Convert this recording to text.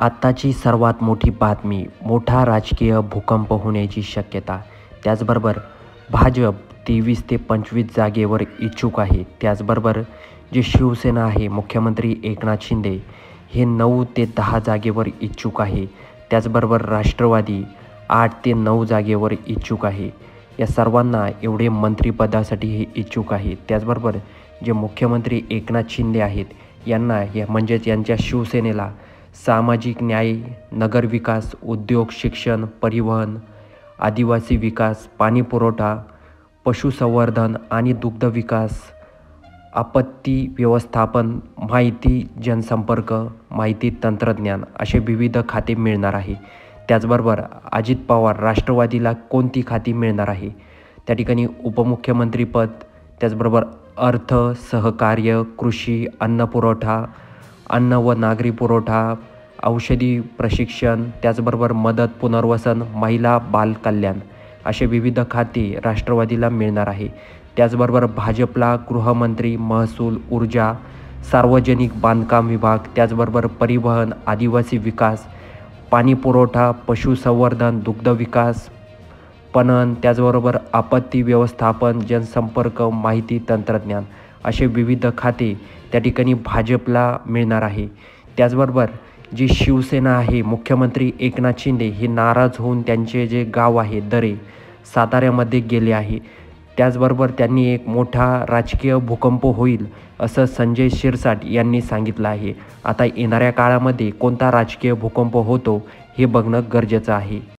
आत्ताची सर्वात मोठी बातमी मोठा राजकीय भूकंप होण्याची शक्यता. त्याचबरोबर भाजप 23 ते 25 जागेवर इच्छुक आहे. त्याचबरोबर जी शिवसेना आहे मुख्यमंत्री एकनाथ शिंदे हे 9 ते 10 जागेवर इच्छुक आहे. त्याचबरोबर राष्ट्रवादी 8 ते 9 जागेवर इच्छुक आहे. या सर्वांना एवढे मंत्रिपदासाठी हे इच्छुक आहे. त्याचबरोबर जे मुख्यमंत्री एकनाथ शिंदे आहेत यांना म्हणजेच यांच्या शिवसेनेला सामाजिक न्याय, नगरविकास, उद्योग, शिक्षण, परिवहन, आदिवासी विकास, पाणीपुरवठा, पशुसंवर्धन आणि दुग्धविकास, आपत्ती व्यवस्थापन, माहिती जनसंपर्क, माहिती तंत्रज्ञान असे विविध खाते मिळणार आहे. त्याचबरोबर अजित पवार राष्ट्रवादीला कोणती खाती मिळणार आहे? त्या ठिकाणी उपमुख्यमंत्रीपद, त्याचबरोबर अर्थ, सहकार्य, कृषी, अन्नपुरवठा, अन्न व नागरी पुरवठा, औषधी प्रशिक्षण, त्याचबरोबर मदत, पुनर्वसन, महिला बालकल्याण असे विविध खाते राष्ट्रवादीला मिळणार आहे. त्याचबरोबर भाजपला गृहमंत्री, महसूल, ऊर्जा, सार्वजनिक बांधकाम विभाग, त्याचबरोबर परिवहन, आदिवासी विकास, पाणीपुरवठा, पशुसंवर्धन, दुग्धविकास, पणन, त्याचबरोबर आपत्ती व्यवस्थापन, जनसंपर्क, माहिती तंत्रज्ञान असे विविध खाते त्या ठिकाणी भाजपला मिळणार आहे. त्याचबरोबर जी शिवसेना आहे मुख्यमंत्री एकनाथ शिंदे हे नाराज होऊन त्यांचे जे गाव आहे दरे साताऱ्यामध्ये गेले आहे. त्याचबरोबर त्यांनी एक मोठा राजकीय भूकंप होईल असं संजय शिरसाट यांनी सांगितलं आहे. आता येणाऱ्या काळामध्ये कोणता राजकीय भूकंप होतो हे बघणं गरजेचं आहे.